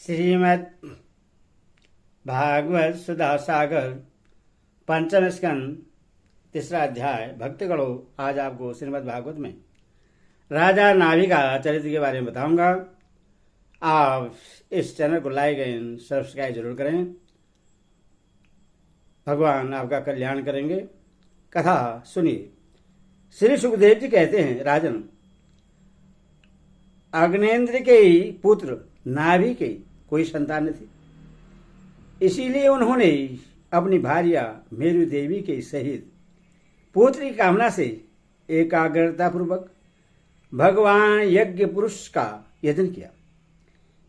श्रीमद् भागवत सुधा सागर पंचम स्कंद तीसरा अध्याय भक्तगणों। आज आपको श्रीमद् भागवत में राजा नाभि का चरित्र के बारे में बताऊंगा। आप इस चैनल को लाइक एंड सब्सक्राइब जरूर करें। भगवान आपका कल्याण करेंगे। कथा सुनिए। श्री सुखदेव जी कहते हैं, राजन, अग्नेन्द्र के पुत्र नाभि के कोई संतान न थी, इसीलिए उन्होंने अपनी भार्या मेरु देवी के सहित पुत्र की कामना से एकाग्रता पूर्वक भगवान यज्ञ पुरुष का यजन किया।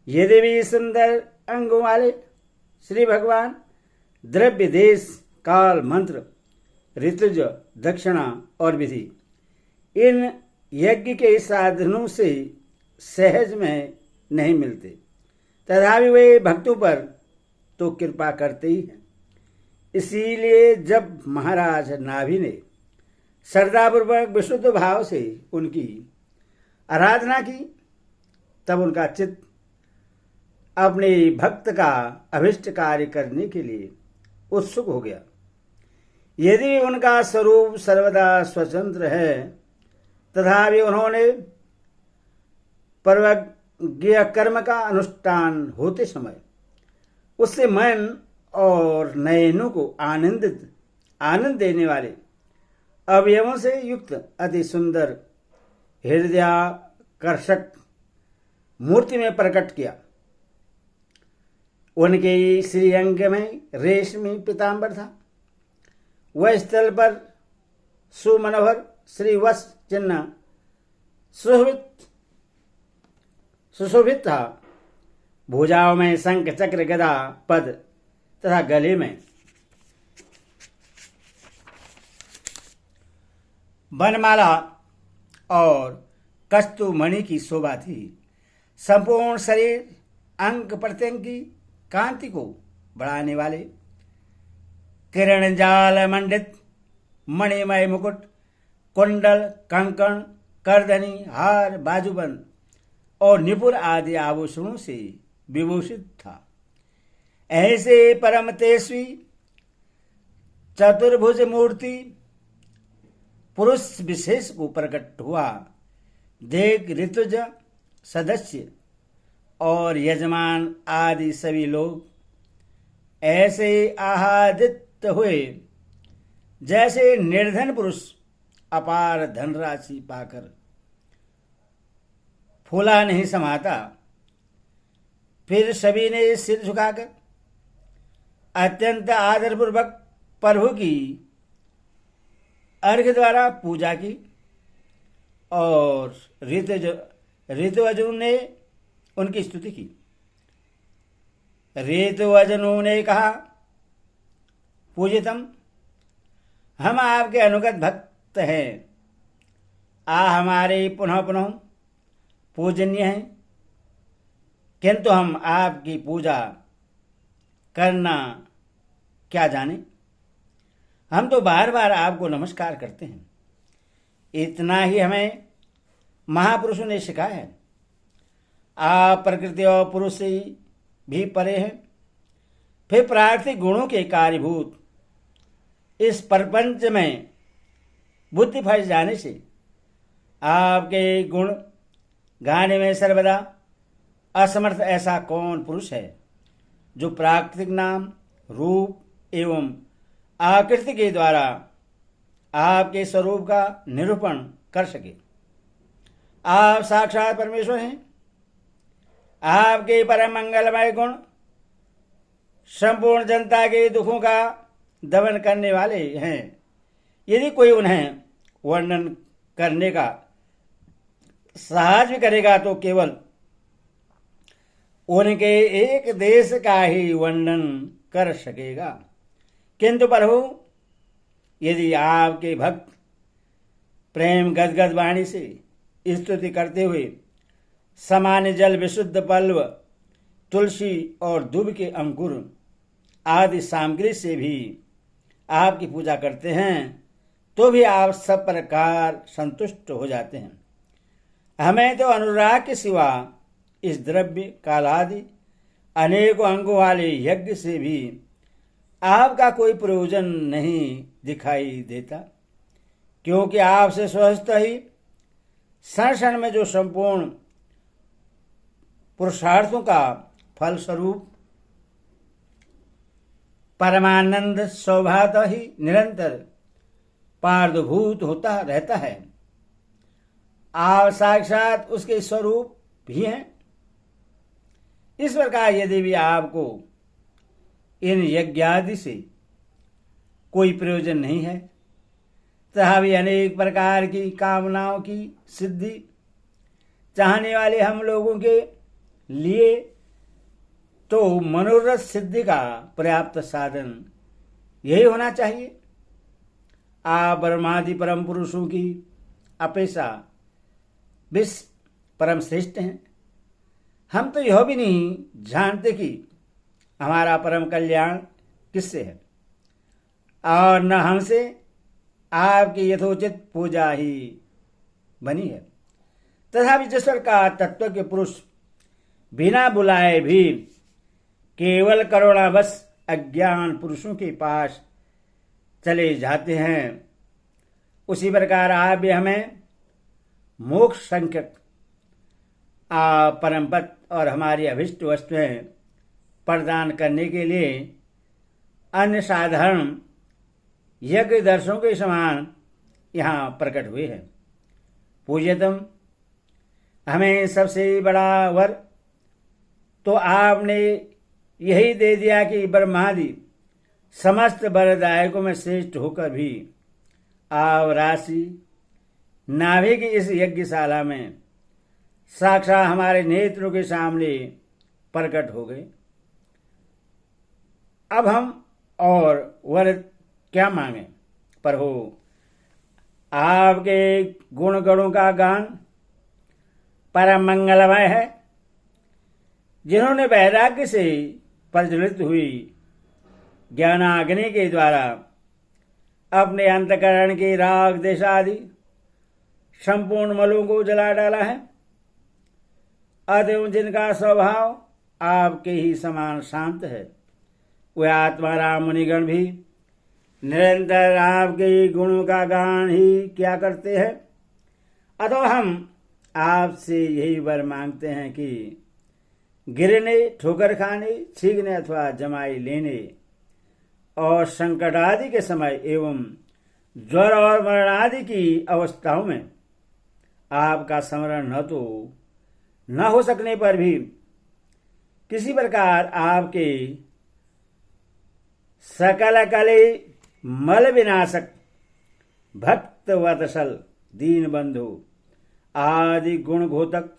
यदि भी सुंदर अंगों वाले श्री भगवान द्रव्य, देश, काल, मंत्र, ऋतुज, दक्षिणा और विधि इन यज्ञ के साधनों से सहज में नहीं मिलते, तथापि वे भक्तों पर तो कृपा करते ही हैं। इसीलिए जब महाराज नाभि ने श्रद्धापूर्वक विशुद्ध भाव से उनकी आराधना की, तब उनका चित्त अपने भक्त का अभिष्ट कार्य करने के लिए उत्सुक हो गया। यदि उनका स्वरूप सर्वदा स्वतंत्र है, तथापि उन्होंने पर्वज्ञ कर्म का अनुष्ठान होते समय उससे मन और नयनों को आनंद देने वाले अवयवों से युक्त अति सुंदर हृदयाकर्षक मूर्ति में प्रकट किया। उनके श्रीअंग में रेशमी पीतांबर था। वह स्थल पर सुमनोहर श्रीवत्स चिन्ह सुशोभित था। भुजाओं में शंख, चक्र, गदा, पद तथा गले में बनमाला और कस्तूमणि की शोभा थी। संपूर्ण शरीर अंग प्रत्यंग की कांति को बढ़ाने वाले किरण जाल मंडित मणिमय मुकुट, कुंडल, कंकण, करधनी, हार, बाजूबंद और निपुर आदि आभूषणों से विभूषित था। ऐसे परम तेजस्वी चतुर्भुज मूर्ति पुरुष विशेष को प्रकट हुआ देख ऋतुज, सदस्य और यजमान आदि सभी लोग ऐसे आह्लादित हुए जैसे निर्धन पुरुष अपार धनराशि पाकर फूला नहीं समाता। फिर सभी ने सिर झुकाकर अत्यंत आदरपूर्वक प्रभु की अर्घ्य द्वारा पूजा की और ऋतुवजु ने उनकी स्तुति की। ऋतुवजनु ने कहा, पूजितम, हम आपके अनुगत भक्त हैं। हमारे पुनः पुनः पूजनीय हैं, किंतु हम आपकी पूजा करना क्या जाने। हम तो बार बार आपको नमस्कार करते हैं। इतना ही हमें महापुरुषों ने सिखाया है। आप प्रकृति और पुरुष से भी परे हैं। फिर प्राकृतिक गुणों के कार्यभूत इस प्रपंच में बुद्धि फंस जाने से आपके गुण गाने में सर्वदा असमर्थ ऐसा कौन पुरुष है जो प्राकृतिक नाम, रूप एवं आकृति के द्वारा आपके स्वरूप का निरूपण कर सके। आप साक्षात परमेश्वर हैं। आपके परम मंगलमय गुण संपूर्ण जनता के दुखों का दमन करने वाले हैं। यदि कोई उन्हें वर्णन करने का साहस भी करेगा तो केवल उनके एक देश का ही वर्णन कर सकेगा। किंतु प्रभु, यदि आपके भक्त प्रेम गदगद वाणी से स्तुति करते हुए सामान्य जल, विशुद्ध पल्व, तुलसी और दूब के अंकुर आदि सामग्री से भी आपकी पूजा करते हैं, तो भी आप सब प्रकार संतुष्ट हो जाते हैं। हमें तो अनुराग के सिवा इस द्रव्य, काल आदि अनेकों अंगों वाले यज्ञ से भी आपका कोई प्रयोजन नहीं दिखाई देता, क्योंकि आपसे स्वस्थ ही क्षण क्षण में जो संपूर्ण पुरुषार्थों का फल स्वरूप परमानंद स्वभावतः ही निरंतर पार्दभूत होता रहता है, आप साक्षात उसके स्वरूप भी हैं। इस प्रकार यदि भी आपको इन यज्ञादि से कोई प्रयोजन नहीं है, तथा भी अनेक प्रकार की कामनाओं की सिद्धि चाहने वाले हम लोगों के लिए तो मनोरथ सिद्धि का पर्याप्त साधन यही होना चाहिए। आप ब्रह्मादि परम पुरुषों की अपेक्षा विश्व परम श्रेष्ठ हैं। हम तो यह भी नहीं जानते कि हमारा परम कल्याण किससे है, और न हमसे आपकी यथोचित पूजा ही बनी है। तथापि जिस का तत्व के पुरुष बिना बुलाए भी केवल करुणावश अज्ञान पुरुषों के पास चले जाते हैं, उसी प्रकार आप भी हमें मोक्ष संख्यक परम पद और हमारी अभिष्ट वस्तुएं प्रदान करने के लिए अन्य साधारण यज्ञ दर्शनों के समान यहाँ प्रकट हुए हैं। पूज्यतम, हमें सबसे बड़ा वर तो आपने यही दे दिया कि ब्रह्मादि समस्त वरदायकों में श्रेष्ठ होकर भी आप राशि नाभि की इस यज्ञशाला में साक्षात हमारे नेत्रों के सामने प्रकट हो गए। अब हम और वर क्या मांगे, पर हो आपके गुण गणों का गान परम मंगलमय है। जिन्होंने वैराग्य से प्रज्वलित हुई ज्ञानाग्नि के द्वारा अपने अंतकरण के राग देश आदि संपूर्ण मलों को जला डाला है, अतएव जिनका स्वभाव आपके ही समान शांत है, वे आत्मा राम मुनिगण भी निरंतर आपके गुणों का गान ही क्या करते हैं। अतः हम आपसे यही वर मांगते हैं कि गिरने, ठोकर खाने, छींकने अथवा जमाई लेने और संकट आदि के समय एवं ज्वर और मरण आदि की अवस्थाओं में आपका स्मरण न हो सकने पर भी किसी प्रकार आपके सकल कले मल विनाशक भक्त वत्सल दीन बंधु आदि गुण घोतक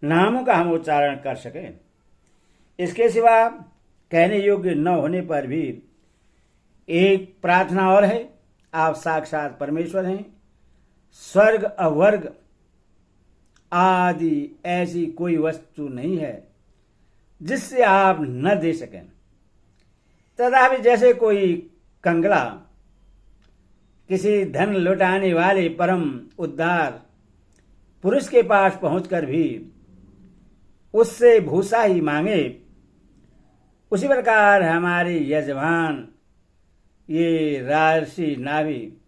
नामों का हम उच्चारण कर सकें। इसके सिवा कहने योग्य न होने पर भी एक प्रार्थना और है, आप साक्षात परमेश्वर हैं। स्वर्ग अवर्ग आदि ऐसी कोई वस्तु नहीं है जिससे आप न दे सकें। तथापि जैसे कोई कंगला किसी धन लुटाने वाले परम उद्धार पुरुष के पास पहुंचकर भी उससे भूसा ही मांगे, उसी प्रकार हमारे यजमान ये राजर्षि नाभि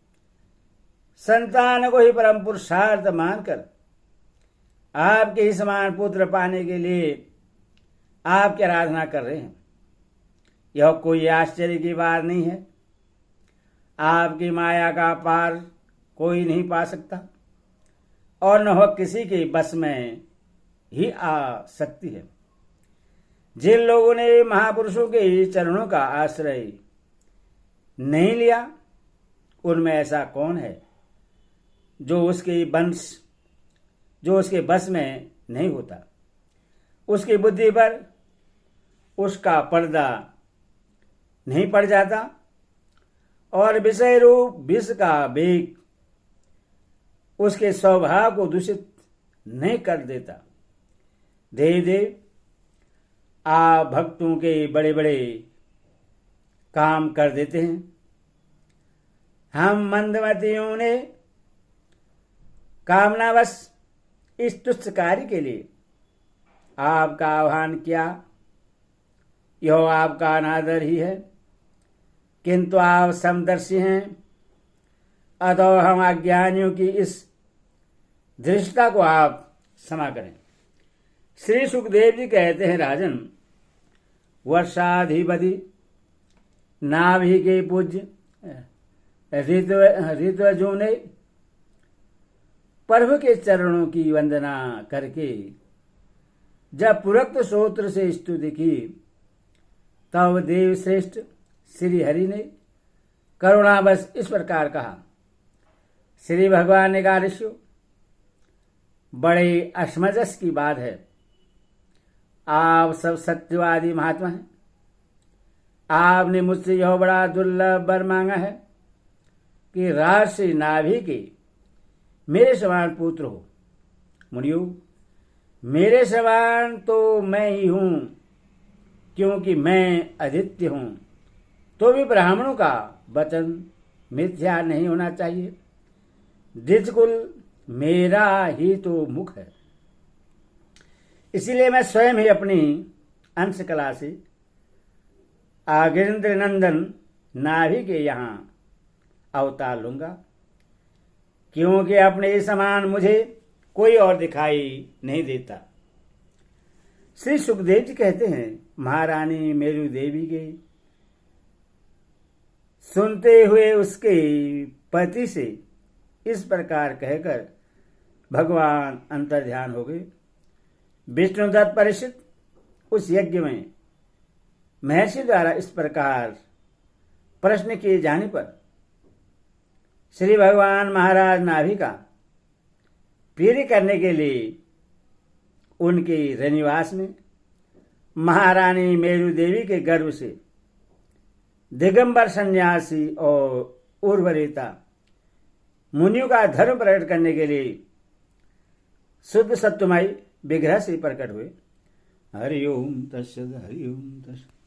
संतान को ही परम पुरुषार्थ मानकर आपके ही समान पुत्र पाने के लिए आपकी आराधना कर रहे हैं। यह कोई आश्चर्य की बात नहीं है। आपकी माया का पार कोई नहीं पा सकता और न हो किसी के बस में ही आ सकती है। जिन लोगों ने महापुरुषों के चरणों का आश्रय नहीं लिया, उनमें ऐसा कौन है जो उसके बस में नहीं होता। उसकी बुद्धि पर उसका पर्दा नहीं पड़ जाता और विषय रूप विष का वेग उसके स्वभाव को दूषित नहीं कर देता। देव देव, आप भक्तों के बड़े बड़े काम कर देते हैं। हम मंदमतियों ने कामनावश इस तुच्छ कार्य के लिए आपका आह्वान किया, यह आपका अनादर ही है, किंतु आप समदर्शी हैं, अतः हम अज्ञानियों की इस धृष्टता को आप क्षमा करें। श्री सुखदेव जी कहते हैं, राजन, वर्षाधिपति नाभि के पूज्य ऋतुजों ने प्रभु के चरणों की वंदना करके जब पूर्वोक्त सूत्र से स्तुति की, तब देव श्रेष्ठ श्री हरि ने करुणावश इस प्रकार कहा। श्री भगवान ने कहा, ऋषियों, बड़े असमंजस की बात है। आप सब सत्यवादी महात्मा हैं। आपने मुझसे यह बड़ा दुर्लभ वर मांगा है कि राजर्षि नाभि के मेरे समान पुत्र हो। मुनियों, मेरे समान तो मैं ही हूं, क्योंकि मैं आदित्य हूं। तो भी ब्राह्मणों का वचन मिथ्या नहीं होना चाहिए। द्विजकुल मेरा ही तो मुख है। इसीलिए मैं स्वयं ही अपनी अंश कला से आगिरेंद्र नंदन नाभि के यहां अवतार लूंगा, क्योंकि अपने समान मुझे कोई और दिखाई नहीं देता। श्री सुखदेव जी कहते हैं, महारानी मेरु देवी के सुनते हुए उसके पति से इस प्रकार कहकर भगवान अंतर्ध्यान हो गए। विष्णुदत्त परिषद उस यज्ञ में महर्षि द्वारा इस प्रकार प्रश्न किए जाने पर श्री भगवान महाराज नाभि का पीढ़ी करने के लिए उनके रनिवास में महारानी मेरु देवी के गर्भ से दिगंबर सन्यासी और उर्वरिता मुनियों का धर्म प्रकट करने के लिए शुद्ध सत्वमयी विग्रह से प्रकट हुए। हरि ओम तत्सत, हरि ओम तत्सत।